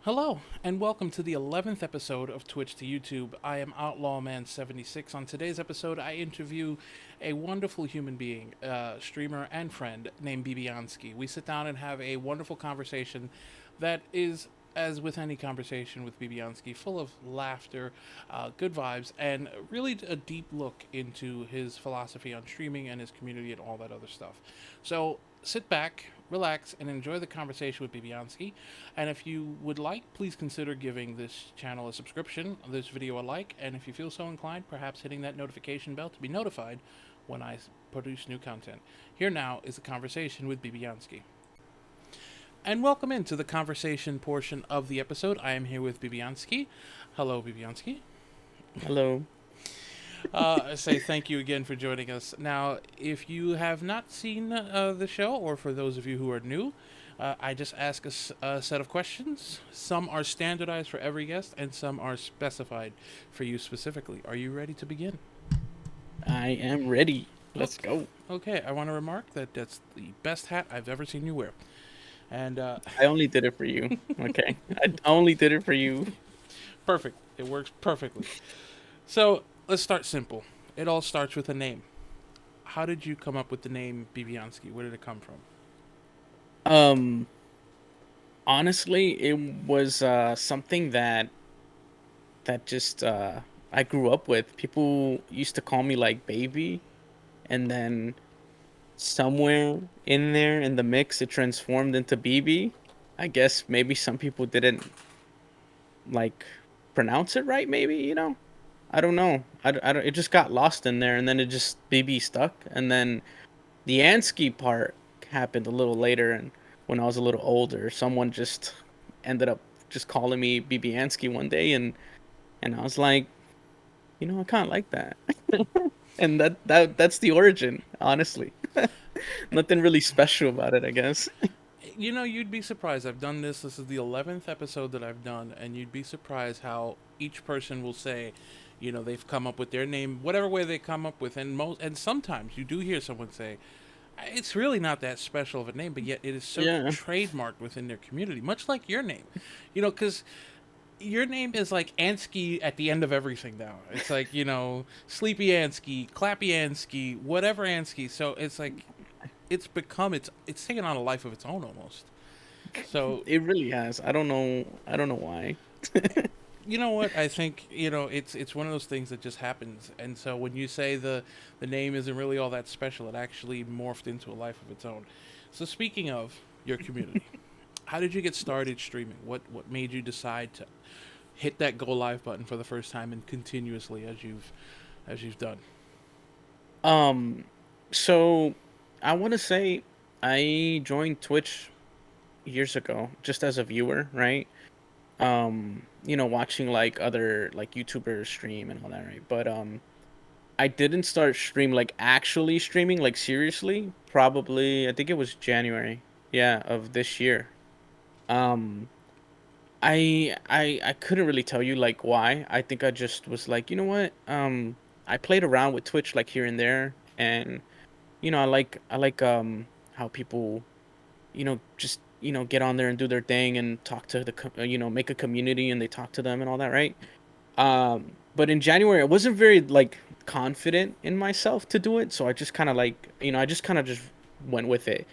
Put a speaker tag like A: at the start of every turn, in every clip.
A: Hello, and welcome to the 11th episode of Twitch to YouTube. I am Outlawman76. On today's episode, I interview a wonderful human being, streamer and friend named Bibianski. We sit down and have a wonderful conversation that is, as with any conversation with Bibianski, full of laughter, good vibes, and really a deep look into his philosophy on streaming and his community and all that other stuff. So sit back, relax, and enjoy the conversation with Bibianski. And if you would like, please consider giving this channel a subscription, this video a like, and if you feel so inclined, perhaps hitting that notification bell to be notified when I produce new content. Here now is a conversation with Bibianski. And welcome into the conversation portion of the episode. I am here with Bibianski. Hello, Bibianski.
B: Hello.
A: I say thank you again for joining us. Now, if you have not seen the show, or for those of you who are new, I just ask a set of questions. Some are standardized for every guest, and some are specified for you specifically. Are you ready to begin?
B: I am ready. Let's go.
A: Okay, I want to remark that that's the best hat I've ever seen you wear. And
B: I only did it for you. Okay. I only did it for you.
A: perfect. It works perfectly. So let's start simple. It all starts with a name. How did you come up with the name Bibianski? Where did it come from?
B: Um Honestly, it was something that just I grew up with. People used to call me like baby, and then somewhere in there in the mix it transformed into BB. I guess maybe some people didn't like pronounce it right, maybe. I don't know. I don't, it just got lost in there, and then it just BB stuck, and then the Ansky part happened a little later, and when I was a little older, someone just ended up just calling me Bibianski one day, and I was like, I kind of like that, and that's the origin, honestly. Nothing really special about it, I guess.
A: You know, you'd be surprised. I've done this. This is the 11th episode that I've done, and you'd be surprised how each person will say, they've come up with their name, whatever way they come up with. And sometimes you do hear someone say, it's really not that special of a name, but yet it is so
B: Yeah,
A: trademarked within their community, much like your name. Because your name is like Ansky at the end of everything now. It's like, Sleepy Ansky, Clappy Ansky, whatever Ansky. So it's like, it's taken on a life of its own almost. So
B: it really has. I don't know why.
A: you know what? I think it's one of those things that just happens. And so when you say the name isn't really all that special, it actually morphed into a life of its own. So speaking of your community, how did you get started streaming? What made you decide to hit that go live button for the first time and continuously as you've done?
B: Um, so I want to say I joined Twitch years ago just as a viewer, right? Watching like other like YouTubers stream and all that, right? But I didn't start stream like actually streaming like seriously. Probably I think it was January, yeah, of this year. Um, I couldn't really tell you like why. I think I just was like, you know what? I played around with Twitch like here and there, and I like how people just get on there and do their thing and talk to make a community and they talk to them and all that, right? But in January, I wasn't very like confident in myself to do it, so I just kind of like I just kind of just went with it.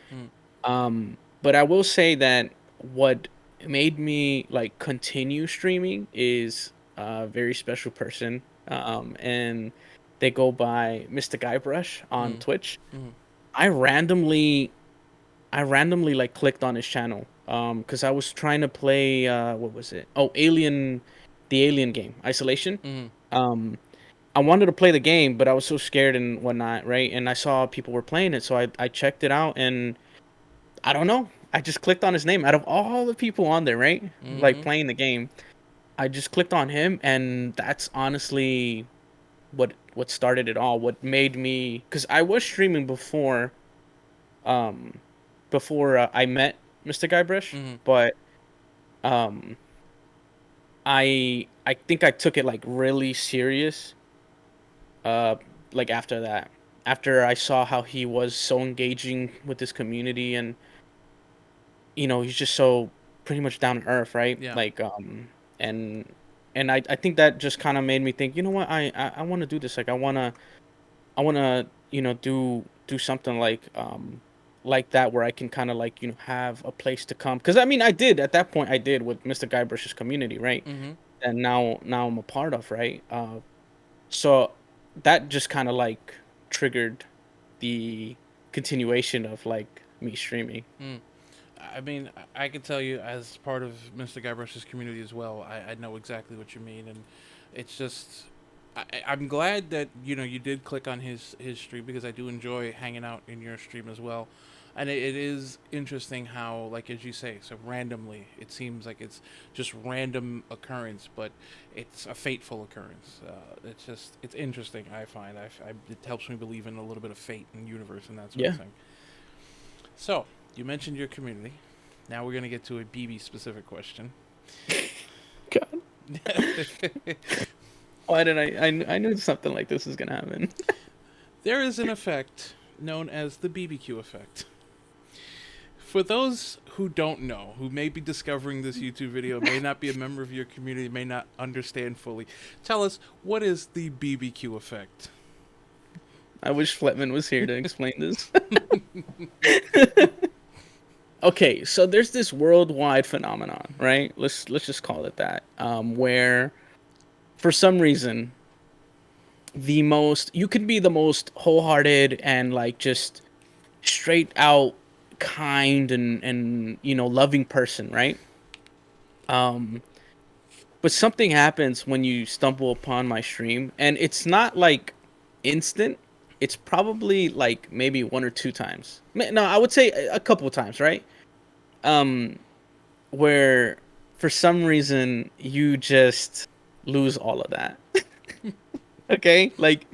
A: Mm.
B: But I will say that what made me like continue streaming is a very special person, and they go by Mr. Guybrush on
A: Mm.
B: Twitch.
A: Mm.
B: I randomly I randomly like clicked on his channel because I was trying to play what was it? Oh, the Alien game, Isolation.
A: Mm.
B: Um I wanted to play the game, but I was so scared and whatnot, right? And I saw people were playing it, so I checked it out, and I don't know. I just clicked on his name out of all the people on there, right? Like
A: Mm.
B: playing the game. I just clicked on him, and that's honestly what started it all. What made me, because I was streaming um before I met Mr. Guybrush,
A: Mm.
B: but um I think I took it like really serious uh like after that. After I saw how he was so engaging with this community, and he's just so pretty much down to earth, right?
A: Yeah.
B: Like and I think that just kind of made me think, you know what, I want to do this. Like I want to do something like that where I can kind of like have a place to come, because I mean I did at that point, I did with Mr. Guybrush's community, right?
A: Mm-hmm.
B: And now I'm a part of, right? So that just kind of like triggered the continuation of like me streaming.
A: Mm. I mean, I can tell you as part of Mr. Guybrush's community as well. I know exactly what you mean, and it's just I'm glad that you did click on his stream, because I do enjoy hanging out in your stream as well, and it is interesting how, like as you say, so randomly it seems like it's just random occurrence, but it's a fateful occurrence. It's interesting. I find it helps me believe in a little bit of fate and universe and that sort of
B: Yeah.
A: thing. So you mentioned your community. Now we're gonna get to a BB specific question.
B: God. Why did I knew something like this was gonna happen.
A: There is an effect known as the Bibi-q Effect. For those who don't know, who may be discovering this YouTube video, may not be a member of your community, may not understand fully, tell us, what is the Bibi-q Effect?
B: I wish Fletman was here to explain this. Okay, so there's this worldwide phenomenon, right? Let's just call it that. Where for some reason you can be the most wholehearted and like just straight out kind and loving person, right? Um but something happens when you stumble upon my stream, and it's not like instant. It's probably like maybe one or two times. No, I would say a couple of times, right? Um where for some reason you just lose all of that. Okay? Like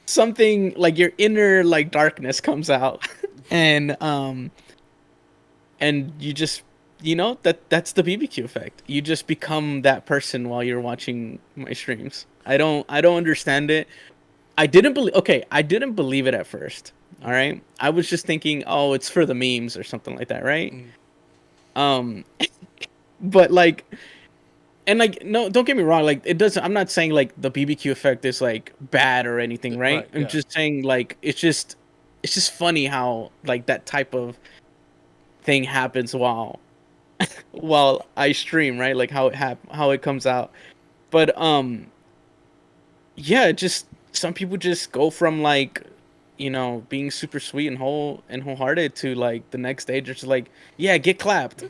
B: something like your inner like darkness comes out and you just that's the BBQ effect. You just become that person while you're watching my streams. I don't understand it. I didn't believe it at first. All right? I was just thinking, "Oh, it's for the memes or something like that," right?
A: Mm.
B: Um but like, and like, no, don't get me wrong, like it doesn't, I'm not saying like the BBQ effect is like bad or anything, right?
A: Right,
B: I'm
A: yeah.
B: just saying like it's just funny how like that type of thing happens while I stream, right? Like how it comes out. But yeah, just some people just go from like being super sweet and wholehearted to like the next day just like, yeah, get clapped.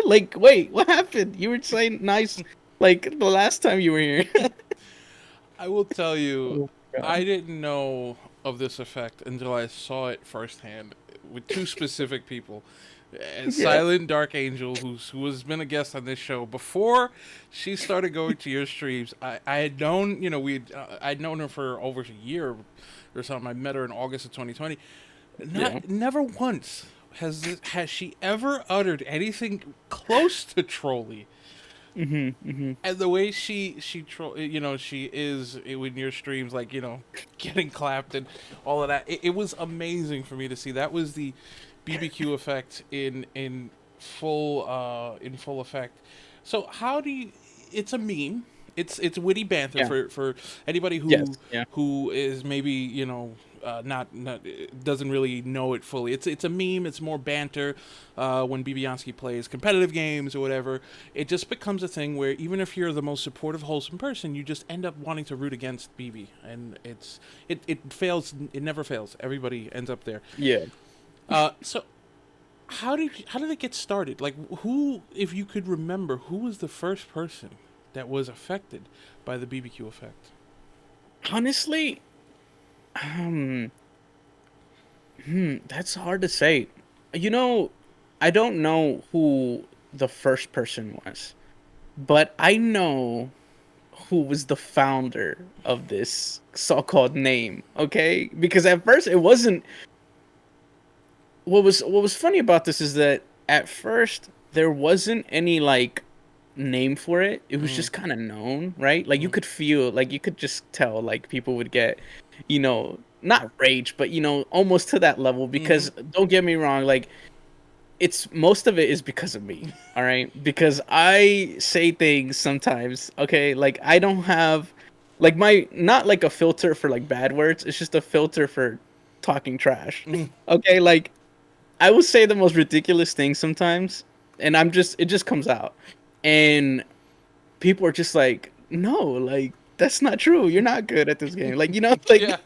B: Like, wait, what happened? You were saying nice like the last time you were here.
A: I will tell you,
B: Oh my God.
A: I didn't know of this effect until I saw it firsthand with two specific people.
B: Yeah.
A: Silent Dark Angel, who has been a guest on this show before she started going to your streams. I had known, I'd known her for over a year or something. I met her in August of 2020.
B: Yeah.
A: Never once has she ever uttered anything close to trolly.
B: Mhm.
A: And the way she is when your streams, like getting clapped and all of that, it was amazing for me to see. That was the BBQ effect in full effect. So how do you? It's a meme. It's witty banter
B: Yeah.
A: for anybody
B: Yes. Yeah.
A: who is maybe not doesn't really know it fully. It's a meme. It's more banter. When Bibianski plays competitive games or whatever, it just becomes a thing where even if you're the most supportive, wholesome person, you just end up wanting to root against Bibi, and it fails. It never fails. Everybody ends up there.
B: Yeah.
A: So how did it get started? Like, who, if you could remember, who was the first person that was affected by the BBQ effect?
B: Honestly, um, that's hard to say. You know, I don't know who the first person was, but I know who was the founder of this so-called name, okay? Because at first it wasn't. What was funny about this is that at first there wasn't any like name for it. It was
A: Mm,
B: just kind of known, right? Like you
A: mm,
B: could feel, like you could just tell, like people would get, not rage, but almost to that level.
A: mm-hmm.
B: Because don't get me wrong, like it's most of it is because of me. All right, because I say things sometimes. Okay, like I don't have like my not like a filter for like bad words. It's just a filter for talking trash.
A: Mm.
B: Okay, like I will say the most ridiculous things sometimes, and it just comes out, and people are just like, no, like that's not true. You're not good at this game. Like like
A: Yeah.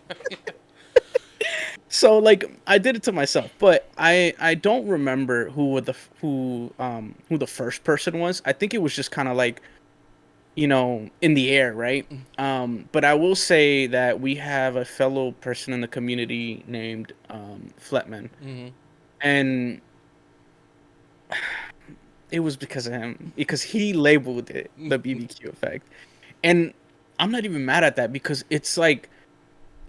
B: so like I did it to myself, but I don't remember who the first person was. I think it was just kind of like in the air, right? But I will say that we have a fellow person in the community named Fletman,
A: Mm-hmm.
B: and it was because of him because he labeled it the BBQ effect, and I'm not even mad at that because it's like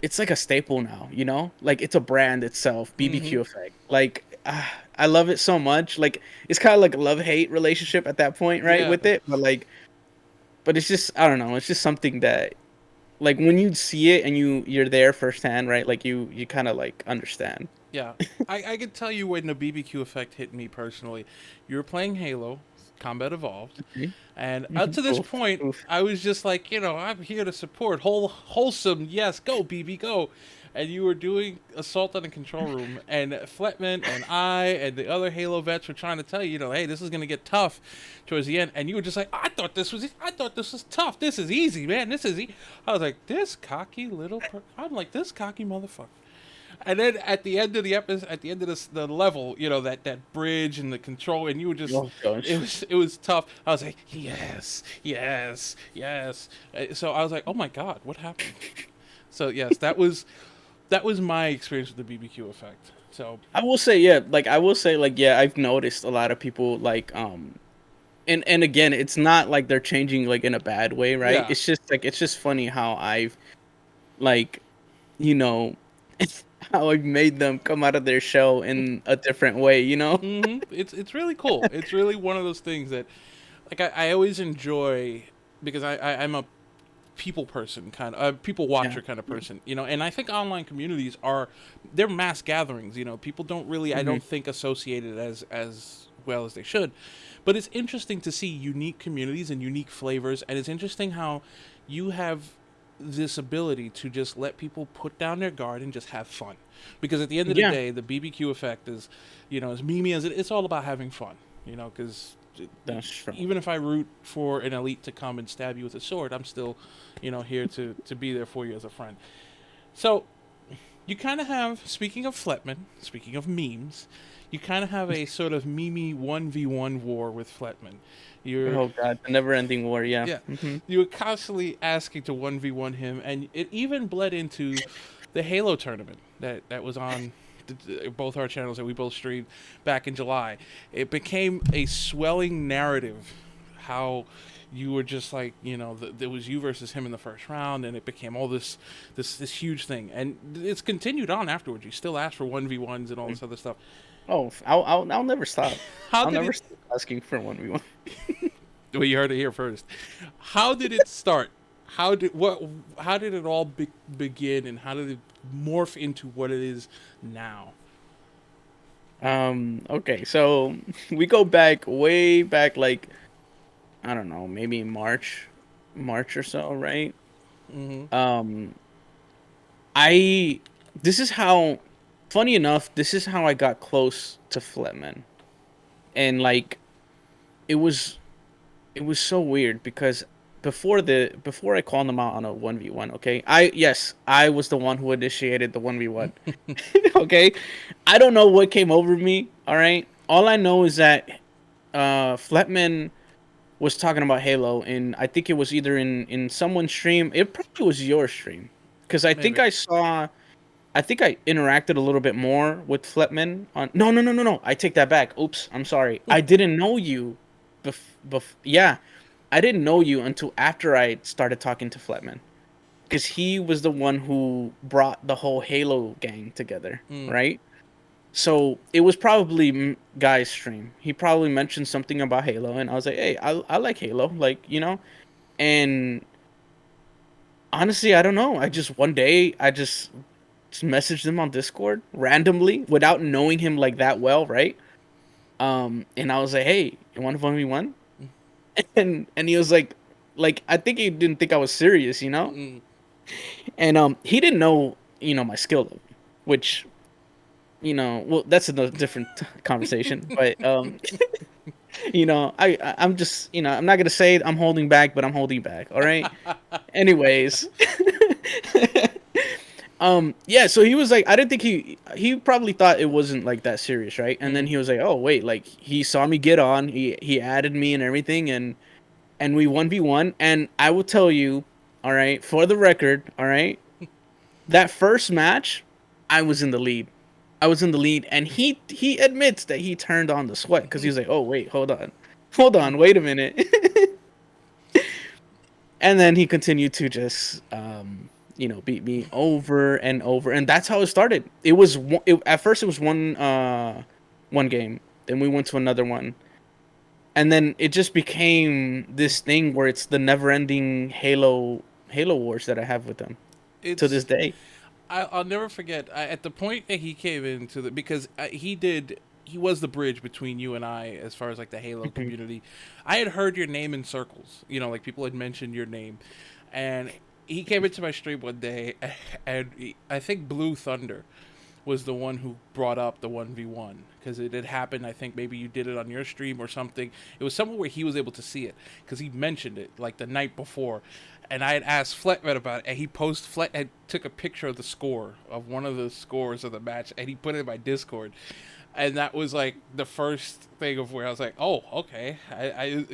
B: a staple now, like it's a brand itself,
A: Mm-hmm.
B: BBQ Effect. Like I love it so much. Like it's kind of like a love-hate relationship at that point, right,
A: Yeah.
B: with it. But it's just I don't know. It's just something that like when you see it and you're there firsthand, right? Like you kind of like understand.
A: Yeah, I can tell you when the BBQ effect hit me personally. You were playing Halo, Combat Evolved,
B: Mhm.
A: and up to this
B: Oof,
A: point,
B: oof.
A: I was just like, I'm here to support wholesome. Yes, go BB, go. And you were doing assault on the control room, and Fletman and I and the other Halo vets were trying to tell you, hey, this is gonna get tough towards the end, and you were just like, I thought this was tough. This is easy, man. This is. I was like, this cocky little. I'm like this cocky motherfucker. And then at the end of the episode, at the end of the level, that bridge and the control, and you were just,
B: Oh gosh.
A: it was tough. I was like, yes, yes, yes. So I was like, oh my god, what happened? So yes, that was my experience with the BBQ effect. So
B: I will say, yeah, like I will say, like yeah, I've noticed a lot of people like and again, it's not like they're changing like in a bad way, right?
A: yeah.
B: It's just funny how I've like you know how I've made them come out of their shell in a different way.
A: It's really cool. It's really one of those things that like I always enjoy because I'm a people person kind of people
B: Yeah.
A: watcher kind of person, and I think online communities they're mass gatherings. People don't really, I
B: Hmm.
A: don't think, associate it as well as they should, but it's interesting to see unique communities and unique flavors, and it's interesting how you have this ability to just let people put down their guard and just have fun, because at the end of the
B: Yeah,
A: day the BBQ effect is, as memey as it's all about having fun, because
B: that's true.
A: even if I root for an elite to come and stab you with a sword, I'm still, here to be there for you as a friend. So you kind of have, speaking of Fletman, speaking of memes, you kind of have a sort of meme 1v1 war with Fletman. You're,
B: Oh god, the never-ending war. Yeah.
A: yeah,
B: Hmm.
A: you were constantly asking to 1v1 him, and it even bled into the Halo tournament that was on both our channels that we both streamed back in July. It became a swelling narrative how you were just like, there was you versus him in the first round, and it became all this huge thing, and it's continued on afterwards. You still ask for 1v1s and all this other stuff.
B: Oh, I'll never stop.
A: How
B: I'll
A: did
B: never
A: it
B: stop asking for 1v1.
A: Well, you heard it here first. How did it start? How did it all begin, and how did it morph into what it is now?
B: Okay, so we go back way back, like I don't know, maybe March or so, right?
A: Mm-hmm.
B: Um, I this is how, funny enough, this is how I got close to Fletman, and like it was it was so weird because before I called him out on a 1v1, okay? I was the one who initiated the 1v1. Okay? I don't know what came over me, all right? All I know is that Fletman was talking about Halo, and I think it was either in someone's stream. It probably was your stream. Cuz
A: Maybe.
B: I think I interacted a little bit more with Fletman on. No, no, no, no, no. I take that back. Oops, I'm sorry. I didn't know you. Yeah, I didn't know you until after I started talking to Fletman, because he was the one who brought the whole Halo gang together,
A: Mm.
B: right? So it was probably Guy's stream. He probably mentioned something about Halo, and I was like, "Hey, I like Halo, And honestly, I don't know. I just one day I just messaged him on Discord randomly without knowing him like that well, right? And I was like, hey, you want to 1v1? And he was like I think he didn't think I was serious, you know.
A: Mm.
B: And he didn't know, my skill level, which, well, that's a different conversation. But I'm just, I'm not gonna say I'm holding back, but I'm holding back. All right. Anyways, yeah. So he was like, I didn't think he probably thought it wasn't like that serious, right? And then
A: Mm.
B: he was like, oh wait, like he saw me get on, he added me and everything, and we 1v1. And I will tell you, all right, for the record, all right, that first match, I was in the lead. I was in the lead, and he admits that he turned on the sweat because he was like, "Oh wait, hold on, wait a minute," and then he continued to just, beat me over and over, and that's how it started. At first it was one game, then we went to another one, and then it just became this thing where it's the never-ending Halo wars that I have with them to
A: It's
B: this day.
A: I'll never forget at the point that he came into the because he was the bridge between you and I as far as like the Halo
B: Mhm.
A: community. I had heard your name in circles, like people had mentioned your name, and he came into my stream one day, and I think Blue Thunder was the one who brought up the 1v1 because it had happened. I think maybe you did it on your stream or something. It was somewhere where he was able to see it because he mentioned it like the night before. And I had asked Fletman about it, and Flet had took a picture of the score of one of the scores of the match, and he put it in my Discord, and that was like the first thing of where I was like, oh, okay. It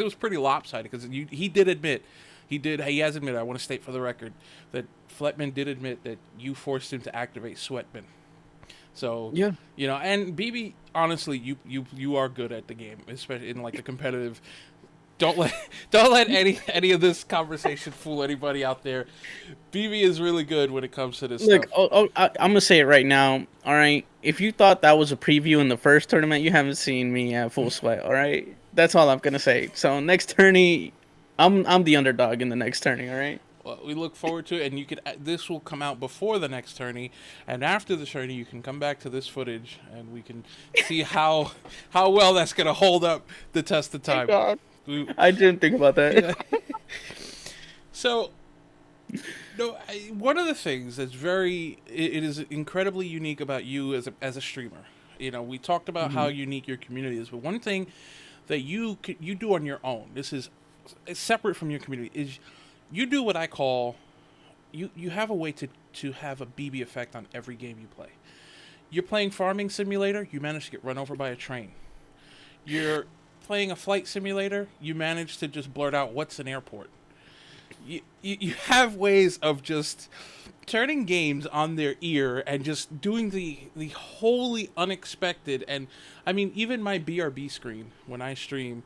A: was pretty lopsided because he did admit he has admitted, I want to state for the record that Fletman did admit that you forced him to activate Sweatman. So,
B: Yeah.
A: and BB, honestly, you are good at the game, especially in like the competitive. Don't let don't let any of this conversation fool anybody out there. BB is really good when it comes to this
B: Look,
A: stuff.
B: I'm gonna say it right now. All right, if you thought that was a preview in the first tournament, you haven't seen me at full sweat. All right, that's all I'm gonna say. So next tourney, I'm the underdog in the next tourney. All right.
A: Well, we look forward to it, and this will come out before the next tourney, and after the tourney, you can come back to this footage, and we can see how well that's gonna hold up the test of
B: Thank
A: time.
B: God.
A: We,
B: I didn't think about that.
A: yeah. So, no, one of the things that's it is incredibly unique about you as a streamer. We talked about how
B: Mhm.
A: unique your community is, but one thing that you do on your own, this is separate from your community, is you do what I call you have a way to have a BB effect on every game you play. You're playing Farming Simulator, you manage to get run over by a train. You're playing a flight simulator, you manage to just blurt out what's an airport. You have ways of just turning games on their ear and just doing the wholly unexpected. And I mean, even my BRB screen when I stream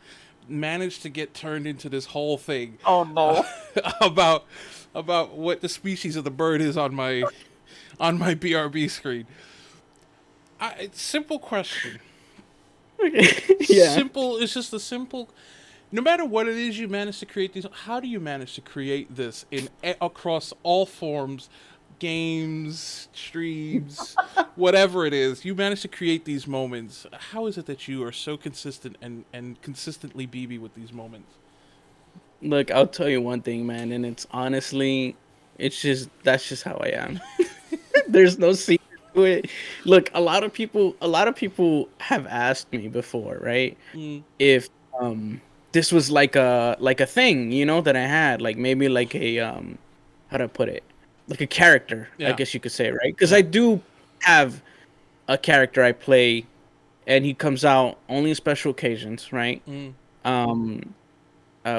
A: managed to get turned into this whole thing
B: Oh
A: uh,
B: no.
A: about what the species of the bird is on my BRB screen. Simple question.
B: Yeah.
A: Simple. It's just a simple. No matter what it is you manage to create these, how do you manage to create this across all forms, games, streams, whatever it is? You manage to create these moments. How is it that you are so consistent and consistently BB with these moments?
B: Look, I'll tell you one thing, man, and it's honestly, that's just how I am. There's no secret to it. Look, a lot of people have asked me before, right?
A: Mm,
B: If this was like a thing, that I had, like maybe like a how do I put it? Like a character, I
A: yeah,
B: guess you could say, right? Because
A: yeah.
B: I do have a character I play, and he comes out only in special occasions, right?
A: Mm,
B: Um,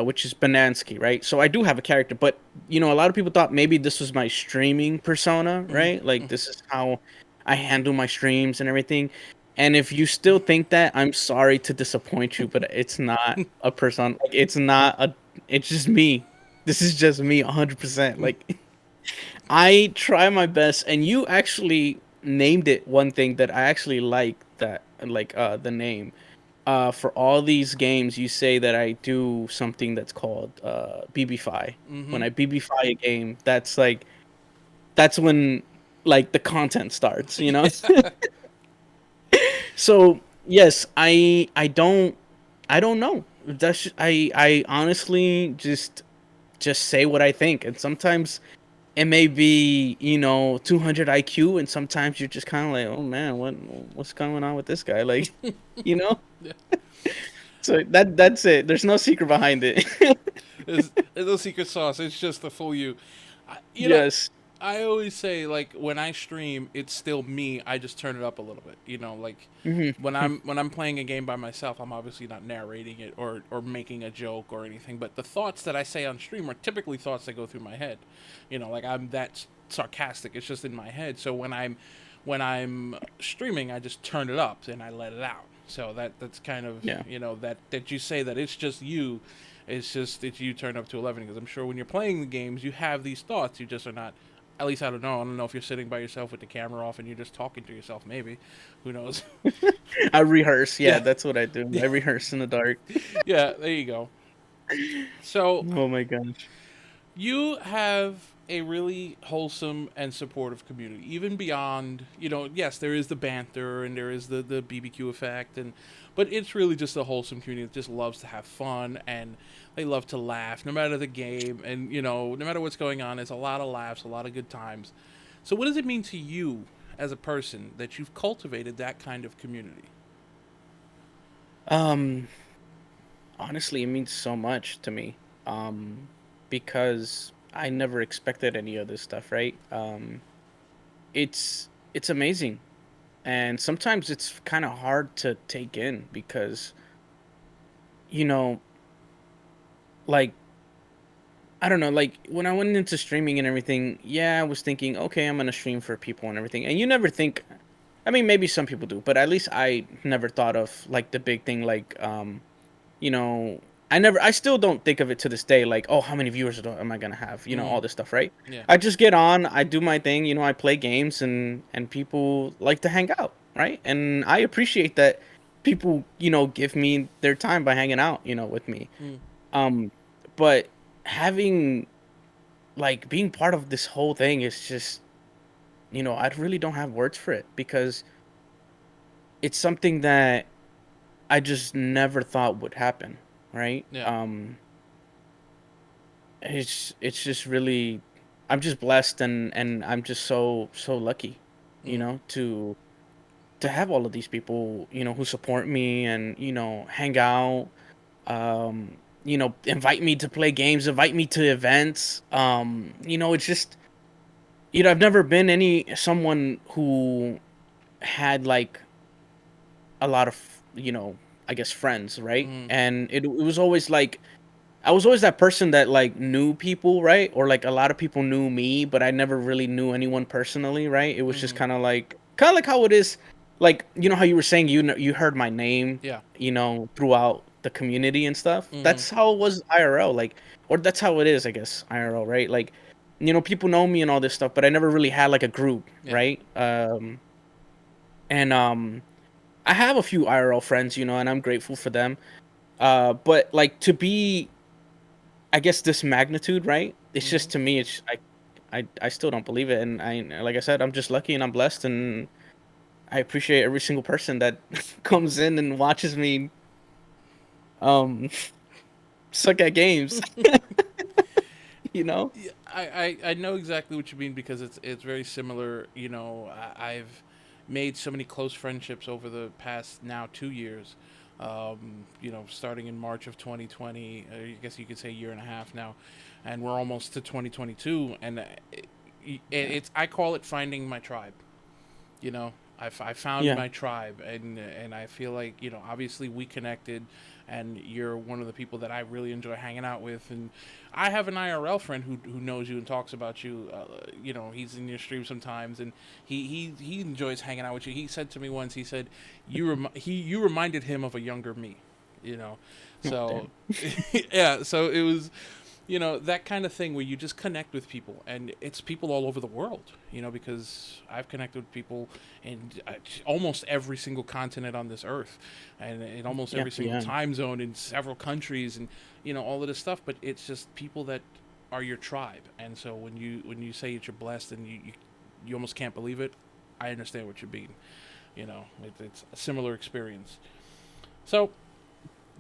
B: which is Bibianski, right? So I do have a character, but a lot of people thought maybe this was my streaming persona,
A: mm,
B: right? Like
A: mm.
B: this is how I handle my streams and everything. And if you still think that, I'm sorry to disappoint you, but it's not a person. Like it's not a. It's just me. This is just me, 100%. Like I try my best, and you actually named it one thing that I actually like that, like the name for all these games, you say that I do something that's called BB-fi. When
A: Mm-hmm.
B: I BB-fi a game, that's when like the content starts.
A: Yeah.
B: So Yes, I don't know. I honestly just say what I think, and sometimes it may be 200 IQ, and sometimes you're just kind of like, oh man, what's going on with this guy, like, you know.
A: Yeah.
B: So that's it. There's no secret behind it.
A: There's no secret sauce. It's just the full you. You know,
B: Yes.
A: I always say like when I stream, it's still me. I just turn it up a little bit. Like
B: Hmm.
A: when I'm playing a game by myself, I'm obviously not narrating it or making a joke or anything. But the thoughts that I say on stream are typically thoughts that go through my head. Like I'm that sarcastic. It's just in my head. So when I'm streaming, I just turn it up and I let it out. So that's kind of
B: Yeah.
A: that you say that it's just you. It's you turn up to 11 because I'm sure when you're playing the games you have these thoughts. You just are not. At least I don't know. I don't know if you're sitting by yourself with the camera off and you're just talking to yourself. Maybe, who knows?
B: I rehearse. Yeah,
A: Yeah,
B: that's what I do. I rehearse in the dark.
A: yeah. There you go. So
B: Oh my gosh.
A: you have a really wholesome and supportive community, even beyond, yes, there is the banter and there is the BBQ effect, but it's really just a wholesome community that just loves to have fun and they love to laugh no matter the game and, no matter what's going on, there's a lot of laughs, a lot of good times. So, what does it mean to you as a person that you've cultivated that kind of community?
B: Um, Honestly, it means so much to me. Because I never expected any of this stuff, right? It's amazing. And sometimes it's kind of hard to take in because, you know, like I don't know, like when I went into streaming and everything, yeah, I was thinking, okay, I'm gonna stream for people and everything. And you never think, I mean, maybe some people do, but at least I never thought of like the big thing, like you know, I still don't think of it to this day, like, oh, how many viewers am I gonna have? All
A: Mm,
B: this stuff, right?
A: yeah.
B: I just get on, I do my thing, I play games, and people like to hang out, right? And I appreciate that people, give me their time by hanging out, with me.
A: Mm,
B: Um, but having like being part of this whole thing is just, I really don't have words for it because it's something that I just never thought would happen, right?
A: yeah.
B: It's just really, I'm just blessed, and I'm just so lucky,
A: Mm,
B: to have all of these people, who support me and, hang out, invite me to play games, invite me to events. It's just, I've never been someone who had like a lot of, I guess friends, right?
A: mm,
B: And it was always like I was always that person that like knew people, right? Or like a lot of people knew me, but I never really knew anyone personally, right? It was just
A: mm,
B: kind of like how it is, like how you were saying you heard my name,
A: yeah.
B: throughout the community and stuff.
A: Mm-hmm.
B: That's how it was IRL, like, or that's how it is, I guess, IRL, right? Like, people know me and all this stuff, but I never really had like a group,
A: Yeah.
B: right? And I have a few IRL friends, and I'm grateful for them. But like to be, I guess, this magnitude, right? It's
A: Mm-hmm.
B: just, to me, I still don't believe it, and like I said, I'm just lucky and I'm blessed, and I appreciate every single person that comes in and watches me um suck at games, you know?
A: Yeah, I know exactly what you mean because it's very similar. I've made so many close friendships over the past now 2 years. Starting in March of 2020, I guess you could say year and a half now, and we're almost to 2022. And
B: Yeah.
A: it's I call it finding my tribe. I found
B: Yeah.
A: my tribe, and I feel like obviously we connected, and you're one of the people that I really enjoy hanging out with, and I have an IRL friend who knows you and talks about you. He's in your stream sometimes, and he enjoys hanging out with you. He said to me once, he said you reminded him of a younger me, you know,
B: Oh,
A: so
B: damn.
A: yeah, so it was that kind of thing where you just connect with people, and it's people all over the world, because I've connected with people in almost every single continent on this earth, and in almost
B: Yeah.
A: every single
B: Yeah.
A: time zone in several countries, and all of this stuff. But it's just people that are your tribe, and so when you say that you're blessed and you almost can't believe it, I understand what you mean. It's a similar experience. So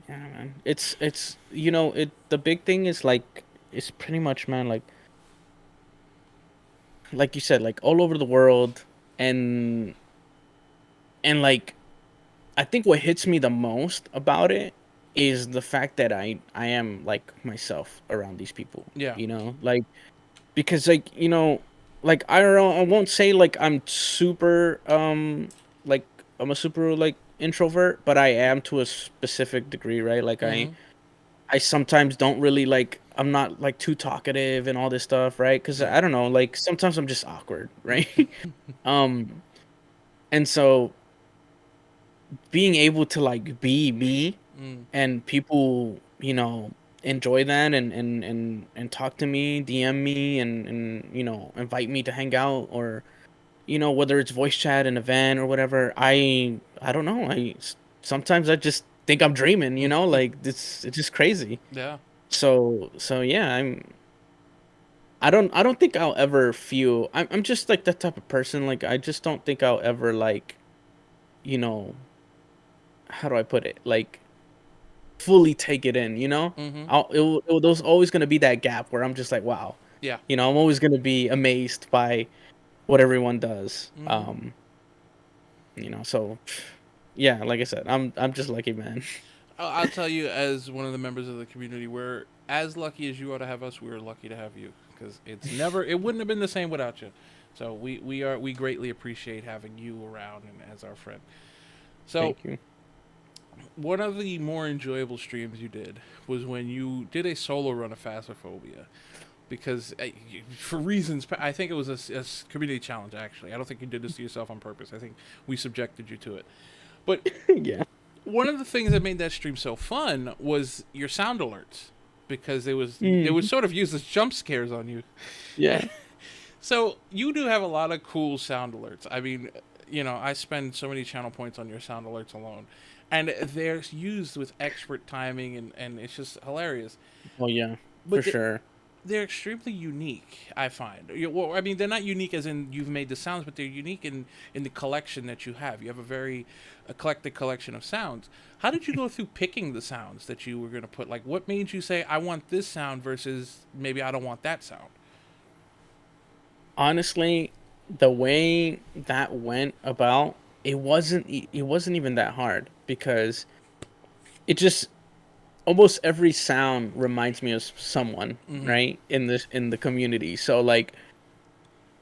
B: Yeah, man. It's you know it. The big thing is like it's pretty much, man, like you said, like all over the world, and like I think what hits me the most about it is the fact that I am like myself around these people.
A: yeah.
B: You know, like because like like I don't know, I won't say like I'm super like I'm a super like introvert, but I am to a specific degree, right? Like
A: Mm-hmm.
B: I sometimes don't really like I'm not like too talkative and all this stuff, right? Because
A: Yeah.
B: I don't know, like sometimes I'm just awkward, right? um, and so being able to like be me
A: Mm.
B: and people, enjoy that and talk to me, DM me, and invite me to hang out, or whether it's voice chat, an event, or whatever. I don't know. Sometimes I just think I'm dreaming, like it's just crazy.
A: Yeah.
B: So yeah, I don't think I'll ever feel I'm just like that type of person. Like I just don't think I'll ever like, you know, how do I put it? Like fully take it in, you know?
A: Mm-hmm.
B: There's always gonna be that gap where I'm just like, wow,
A: Yeah.
B: I'm always gonna be amazed by what everyone does.
A: Mm-hmm.
B: So yeah, like I said, I'm just lucky, man.
A: I'll tell you, as one of the members of the community, we're as lucky as you are to have us. We're lucky to have you because it wouldn't have been the same without you. So we greatly appreciate having you around and as our friend. So
B: Thank you.
A: one of the more enjoyable streams you did was when you did a solo run of Phasmophobia. Because for reasons, I think it was a community challenge. Actually, I don't think you did this to yourself on purpose. I think we subjected you to it. But
B: Yeah.
A: one of the things that made that stream so fun was your sound alerts, because it was
B: Mm,
A: sort of used as jump scares on you.
B: yeah.
A: So you do have a lot of cool sound alerts. I mean, I spend so many channel points on your sound alerts alone, and they're used with expert timing, and it's just hilarious.
B: Oh yeah, for
A: But
B: sure.
A: they're extremely unique, I find. Well, I mean, they're not unique as in you've made the sounds, but they're unique in the collection that you have. You have a very eclectic collection of sounds. How did you go through picking the sounds that you were going to put? Like, what made you say, I want this sound versus maybe I don't want that sound?
B: Honestly, the way that went about, it wasn't even that hard because it just almost every sound reminds me of someone,
A: Mm-hmm.
B: right? In the community. So like,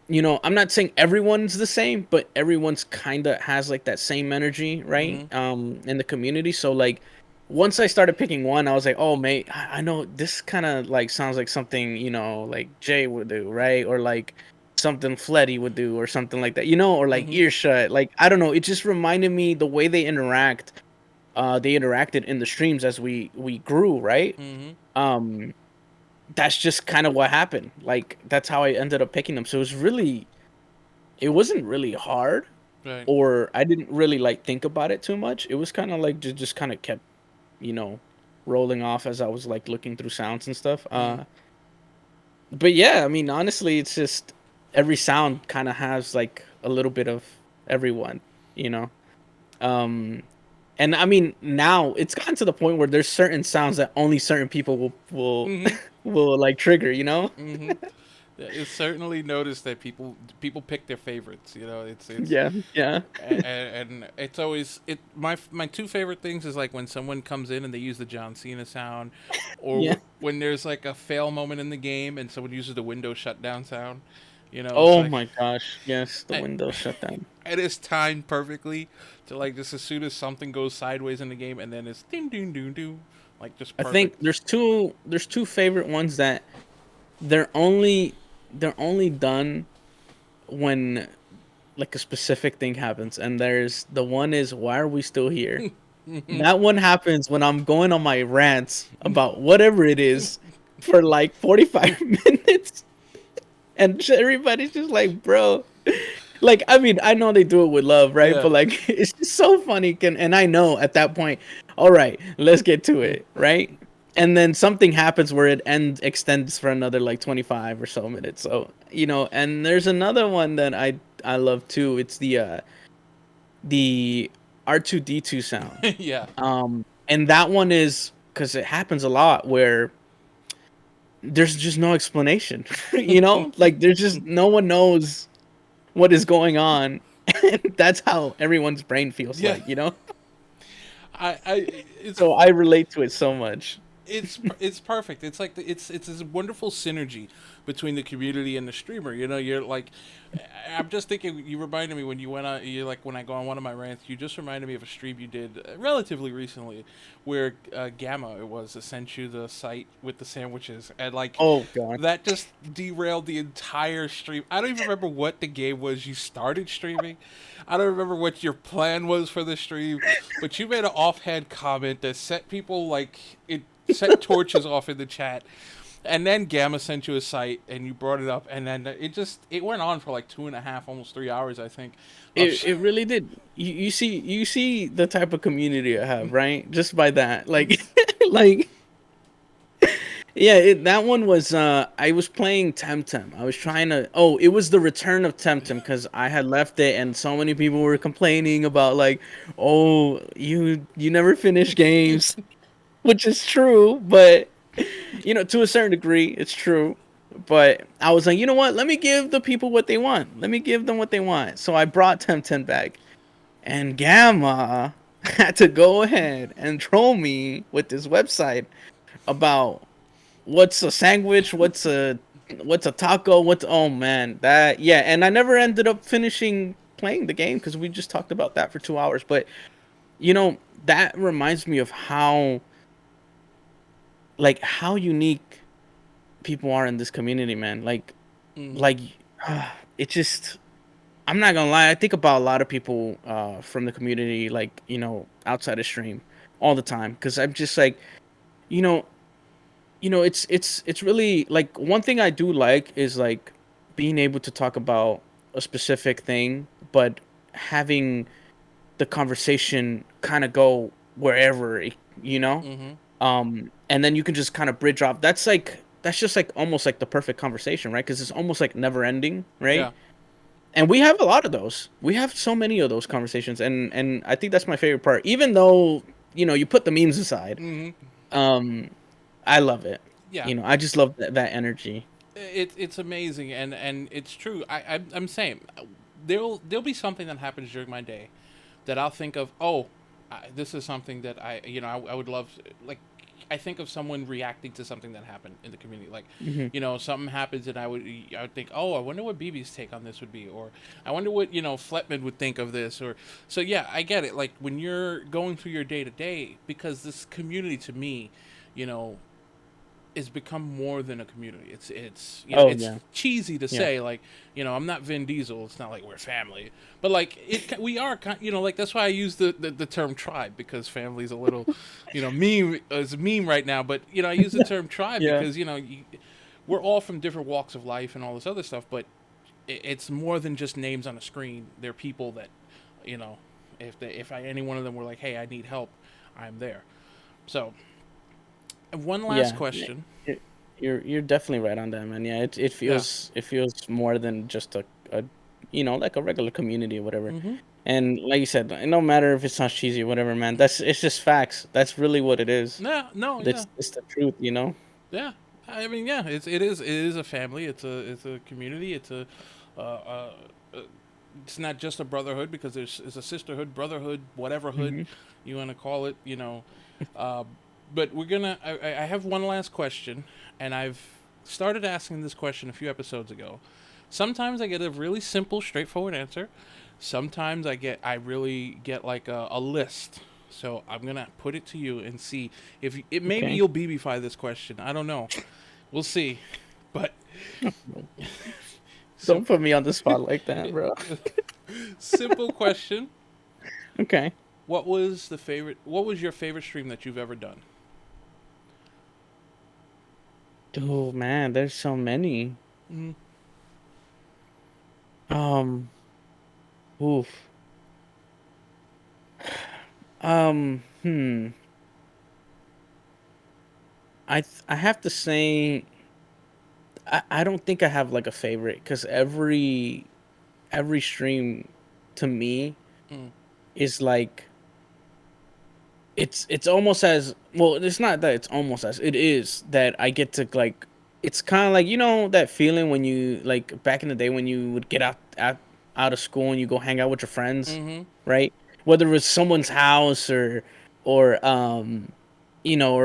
B: I'm not saying everyone's the same, but everyone's kind of has like that same energy, right?
A: Mm-hmm.
B: In the community. So like once I started picking one, I was like, "Oh, mate, I know this kind of like sounds like something, like Jay would do, right? Or like something Fleddy would do or something like that. Or like
A: Mm-hmm.
B: Earshot. Like I don't know, it just reminded me the way they interacted in the streams as we grew, right?
A: Mm-hmm.
B: Um that's just kind of what happened. Like that's how I ended up picking them. So it wasn't really hard,
A: Right.
B: or I didn't really like think about it too much. It was kind of like just kind of kept, you know, rolling off as I was like looking through sounds and stuff.
A: Mm-hmm.
B: But yeah, I mean, honestly, it's just every sound kind of has like a little bit of everyone, you know. Um and I mean, now it's gotten to the point where there's certain sounds that only certain people will
A: Mm-hmm.
B: will like trigger, you know?
A: Mm-hmm. It's certainly noticed that people pick their favorites. It's
B: Yeah, yeah.
A: and it's always my two favorite things is like when someone comes in and they use the John Cena sound, or
B: Yeah.
A: when there's like a fail moment in the game and someone uses the Windows shutdown sound. It's
B: Oh
A: like
B: my gosh. Yes, the
A: it,
B: window shut down.
A: it is timed perfectly to like just as soon as something goes sideways in the game and then it's ding ding ding ding, like just
B: I think
A: perfect.
B: there's two favorite ones that they're only they're only done when like a specific thing happens, and there's the one is why are we still here? That one happens when I'm going on my rants about whatever it is for like 45 minutes, and everybody's just like, bro. Like, I mean, I know they do it with love, right?
A: Yeah.
B: But like, it's just so funny. And I know at that point, all right, let's get to it, right? And then something happens where it extends for another like 25 or so minutes. So and there's another one that I love too. It's the R2D2 sound.
A: Yeah.
B: And that one is because it happens a lot where there's just no explanation. Like there's just no one knows what is going on. And that's how everyone's brain feels
A: Yeah.
B: like.
A: It's
B: So I relate to it so much.
A: it's perfect. It's like it's this wonderful synergy between the community and the streamer. You're like, I'm just thinking. You reminded me when you went on. You like when I go on one of my rants. You just reminded me of a stream you did relatively recently, where Gamma it was sent you the site with the sandwiches, and like
B: Oh god.
A: that just derailed the entire stream. I don't even remember what the game was you started streaming. I don't remember what your plan was for the stream, but you made an offhand comment that set people like it set torches off in the chat. And then Gamma sent you a site, and you brought it up, and then it went on for like 2.5, almost 3 hours, I think.
B: It really did. You see the type of community I have, right? Just by that. Like like yeah, that one was I was playing Temtem. I was trying to it was the return of Temtem cuz I had left it and so many people were complaining about like, "Oh, you never finish games." Which is true, but to a certain degree, it's true. But I was like, you know what? Let me give the people what they want. Let me give them what they want. So I brought Temtem back, and Gamma had to go ahead and troll me with this website about what's a sandwich, what's a taco, what's oh man, that yeah, and I never ended up finishing playing the game because we just talked about that for 2 hours. But that reminds me of how unique people are in this community, man.
A: Mhm.
B: Like it just I'm not gonna lie, I think about a lot of people from the community, like, outside of stream all the time. Cause I'm just like, you know, it's really like one thing I do like is like being able to talk about a specific thing, but having the conversation kind of go wherever you know
A: Mhm.
B: and then you can just kind of bridge off. That's just like almost like the perfect conversation, right? Because it's almost like never ending, right?
A: Yeah.
B: And we have a lot of those. We have so many of those conversations, and I think that's my favorite part. Even though you put the memes aside,
A: Mhm.
B: um, I love it.
A: Yeah.
B: I just love that energy.
A: It's amazing, and it's true. I'm saying there'll be something that happens during my day that I'll think of. Oh, this is something that I would love. Like, I think of someone reacting to something that happened in the community. Like,
B: Hmm.
A: something happens, and I would think, oh, I wonder what BB's take on this would be, or I wonder what Fletman would think of this, or so. Yeah, I get it. Like when you're going through your day to day, because this community to me, you know, it's become more than a community. It's
B: Oh
A: it's
B: yeah,
A: cheesy to
B: yeah.
A: say, like, I'm not Vin Diesel. It's not like we're family, but like we are like that's why I use the term tribe, because family's a little meme is a meme right now. But I use the term tribe
B: Yeah.
A: because we're all from different walks of life and all this other stuff. But it's more than just names on a screen. They're people that you know if any one of them were like, hey, I need help, I'm there. So one last
B: Yeah,
A: question.
B: you're definitely right on that, man. Yeah, it
A: Yeah.
B: feels more than just a like a regular community or whatever.
A: Mm-hmm.
B: And like you said, no matter if it sounds cheesy or whatever, man. It's just facts. That's really what it is.
A: Yeah, no, yeah,
B: It's the truth.
A: yeah. I mean, yeah, it is a family. It's a community. Uh, uh, uh, it's not just a brotherhood, because it's a sisterhood, brotherhood, whatever hood
B: Hmm.
A: you want to call it. Uh, but we're gonna. I have one last question, and I've started asking this question a few episodes ago. Sometimes I get a really simple, straightforward answer. Sometimes I really get like a list. So I'm gonna put it to you and see if it maybe
B: Okay.
A: you'll BBfy this question. I don't know. We'll see. But sim-
B: Don't put me on the spot like that, bro.
A: simple question.
B: Okay.
A: What was your favorite stream that you've ever done?
B: Oh man, there's so many.
A: Mm,
B: Um. Oof. Hmm. I have to say I don't think I have like a favorite because every stream to me
A: mm.
B: is like it's almost as well. It's not that it's almost as it is that I get to like. It's kind of like that feeling when you like back in the day when you would get out of school and you go hang out with your friends,
A: Mm-hmm.
B: right? Whether it was someone's house or or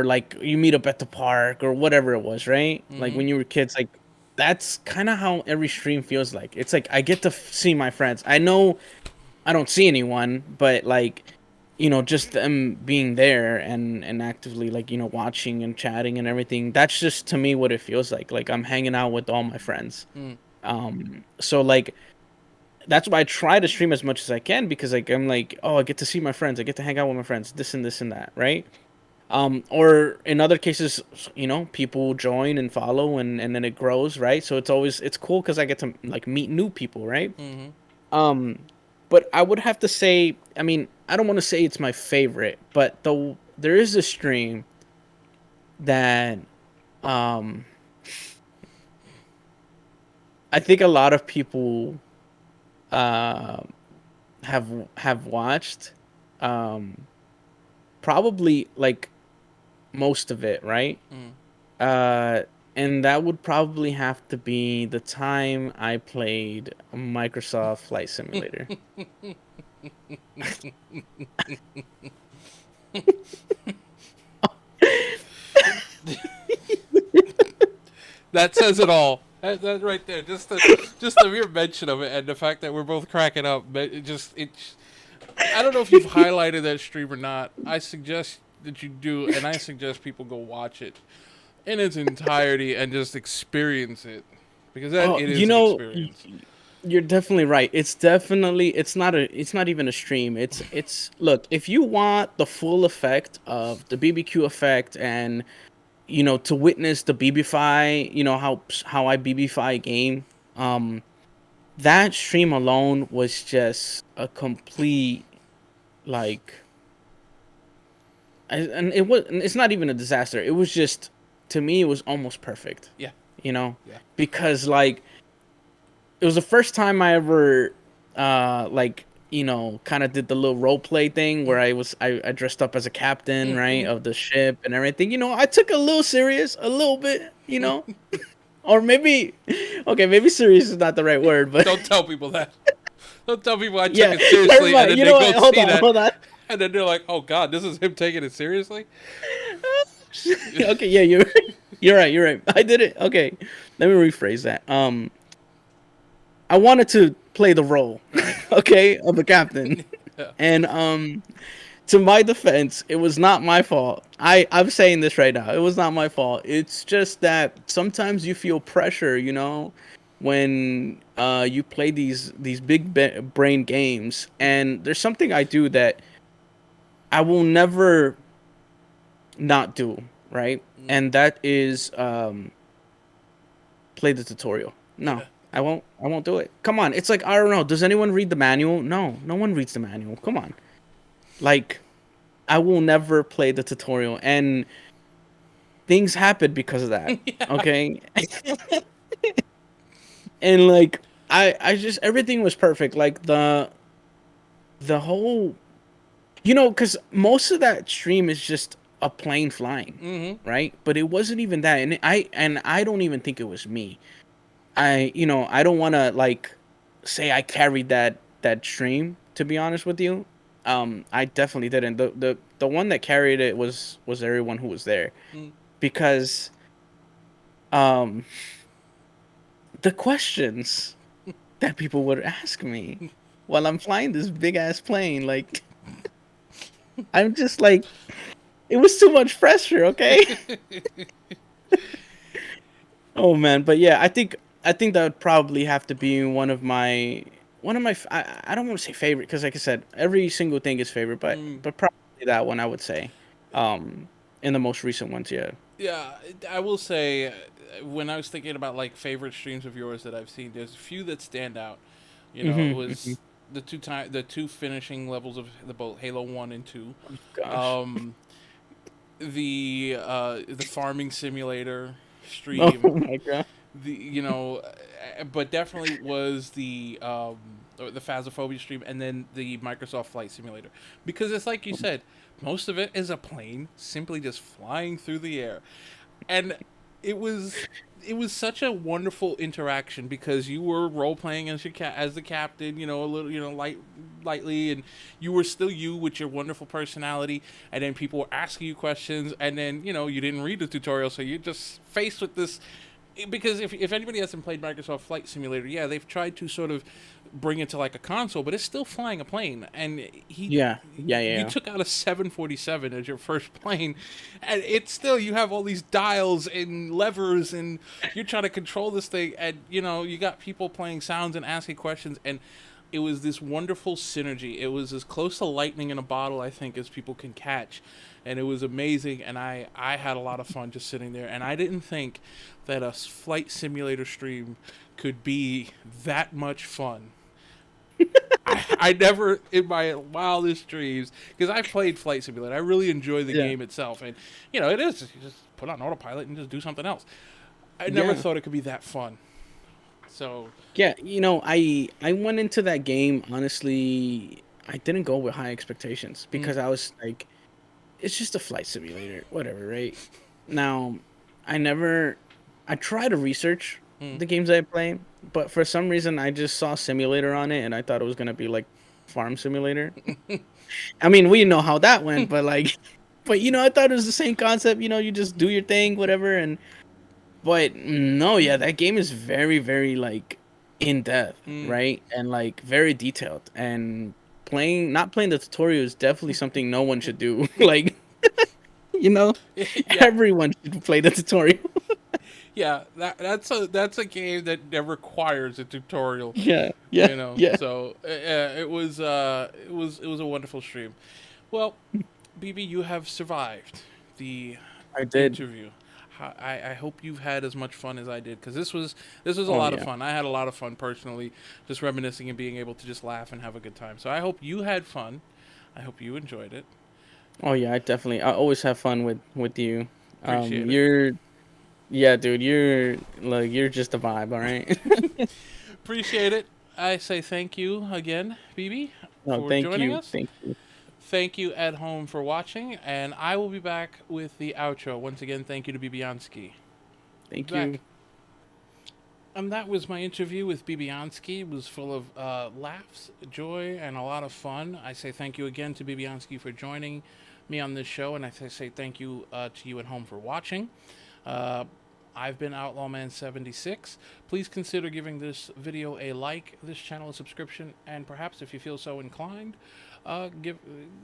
B: like you meet up at the park or whatever it was, right? Like
A: Mm-hmm.
B: when you were kids, like that's kind of how every stream feels like. It's like I get to see my friends. I know I don't see anyone, but like just them being there and actively like watching and chatting and everything. That's just to me what it feels like. Like I'm hanging out with all my friends.
A: Mm.
B: So like that's why I try to stream as much as I can because like I'm like, oh, I get to see my friends, I get to hang out with my friends, this and that, right? Or in other cases, people join and follow and then it grows, right? So it's cool because I get to like meet new people, right?
A: Mm-hmm.
B: Um, but I would have to say, I mean, I don't want to say it's my favorite, but there is a stream that um I think a lot of people uh have have watched um probably like most of it, right?
A: Mm.
B: Uh and that would probably have to be the time I played Microsoft Flight Simulator.
A: That says it all. That right there, just the mere mention of it, and the fact that we're both cracking up, but it. I don't know if you've highlighted that stream or not. I suggest that you do, and I suggest people go watch it in its entirety and just experience it, because that
B: Oh,
A: it is an experience.
B: you're definitely right. It's not even a stream. It's look, if you want the full effect of the BBQ effect and to witness the BBfy, how I BBfy game, um that stream alone was just a complete like and it's not even a disaster. It was just to me it was almost perfect.
A: Yeah,
B: You know?
A: yeah.
B: Because like it was the first time I ever like kind of did the little role play thing where I dressed up as a captain, right, of the ship and everything. I took it a little serious, a little bit, or maybe okay, maybe serious is not the right word, but
A: Don't tell people that. Don't tell people I took
B: yeah,
A: it
B: never
A: seriously, and
B: mind.
A: then
B: You
A: they
B: know
A: go
B: what? Hold
A: see
B: on,
A: that,
B: hold on.
A: and then they're like, "Oh God, this is him taking it seriously."
B: Okay, yeah, you're right, you're right. I did it. Okay, let me rephrase that. I wanted to play the role,
A: Right.
B: okay, of a captain,
A: Yeah.
B: and to my defense, it was not my fault. I'm saying this right now. It was not my fault. It's just that sometimes you feel pressure, when you play these brain games. And there's something I do that I will never not do, right?
A: Mm.
B: And that is play the tutorial. No.
A: Yeah.
B: I won't do it. Come on. It's like I don't know. Does anyone read the manual? No. No one reads the manual. Come on. Like I will never play the tutorial, and things happen because of that.
A: Yeah.
B: Okay, and like I just everything was perfect. Like the whole, because most of that stream is just a plane flying,
A: Mm-hmm.
B: right? But it wasn't even that, and I don't even think it was me. I don't want to like say I carried that stream. To be honest with you, I definitely didn't. The one that carried it was everyone who was there
A: Mm.
B: because um the questions that people would ask me while I'm flying this big ass plane, like I'm just like it was too much pressure, okay? Oh man, but yeah, I think that would probably have to be I don't want to say favorite because like I said, every single thing is favorite, but
A: Mm.
B: but probably that one I would say. Um in the most recent ones, yeah.
A: Yeah, I will say, when I was thinking about like favorite streams of yours that I've seen, there's a few that stand out. It
B: Mhm. Mhm.
A: was the two finishing levels of the both Halo 1 and 2.
B: Oh, gosh.
A: Um, the farming simulator
B: Oh
A: stream.
B: my god.
A: But definitely was the or the Phasmophobia stream, and then the Microsoft Flight Simulator, because it's like you said, most of it is a plane simply just flying through the air, and it was such a wonderful interaction because you were role playing as as the captain, a little, lightly, and you were still you with your wonderful personality, and then people were asking you questions, and then you didn't read the tutorial, so you're just faced with this. Because if anybody hasn't played Microsoft Flight Simulator, yeah, they've tried to sort of bring it to like a console, but it's still flying a plane. And
B: Yeah, yeah,
A: you
B: yeah.
A: took out a 747 as your first plane, and it's still, you have all these dials and levers, and you're trying to control this thing, and you got people playing sounds and asking questions, and it was this wonderful synergy. It was as close to lightning in a bottle, I think, as people can catch. And it was amazing, and I had a lot of fun just sitting there. And I didn't think that a flight simulator stream could be that much fun. I never, in my wildest dreams, because I've played Flight Simulator, I really enjoy the
B: Yeah.
A: game itself. And, it is. You just put on autopilot and just do something else. I never
B: Yeah.
A: thought it could be that fun. So,
B: Yeah, I went into that game honestly. I didn't go with high expectations
A: mm,
B: because I was like, it's just a flight simulator, whatever, right? Now, I never, I try to research
A: mm.
B: the games I play, but for some reason I just saw simulator on it and I thought it was gonna be like farm simulator. I mean, we know how that went, but like, but I thought it was the same concept. You just do your thing, whatever, and but no, yeah, that game is very, very like in depth,
A: Mm.
B: right? And like very detailed. And not playing the tutorial is definitely something no one should do. Like, you know,
A: Yeah.
B: everyone should play the tutorial.
A: Yeah, that's a game that requires a tutorial,
B: Yeah, yeah, yeah.
A: So it was a wonderful stream. Well, BB, you have survived the
B: I did.
A: interview. I hope you've had as much fun as I did, because this was a
B: Oh
A: lot of
B: yeah.
A: fun. I had a lot of fun personally, just reminiscing and being able to just laugh and have a good time. So I hope you had fun. I hope you enjoyed it.
B: Oh yeah, I always have fun with you.
A: Appreciate it.
B: You're yeah, dude, you're just a vibe, all right?
A: Appreciate it. I say thank you again, BB,
B: No,
A: for
B: thank
A: joining
B: you.
A: us.
B: Thank you.
A: Thank you at home for watching, and I will be back with the outro. Once again, thank you to Bibianski.
B: Thank
A: Back.
B: you.
A: And that was my interview with Bibianski. It was full of laughs, joy, and a lot of fun. I say thank you again to Bibianski for joining me on this show, and I say thank you to you at home for watching. Uh, I've been Outlawman76. Please consider giving this video a like, this channel a subscription, and perhaps, if you feel so inclined,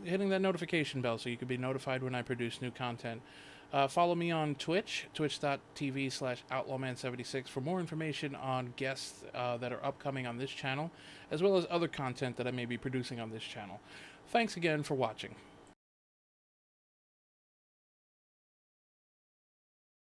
A: hitting that notification bell so you can be notified when I produce new content. Follow me on Twitch, twitch.tv/Outlawman76 for more information on guests that are upcoming on this channel, as well as other content that I may be producing on this channel. Thanks again for watching.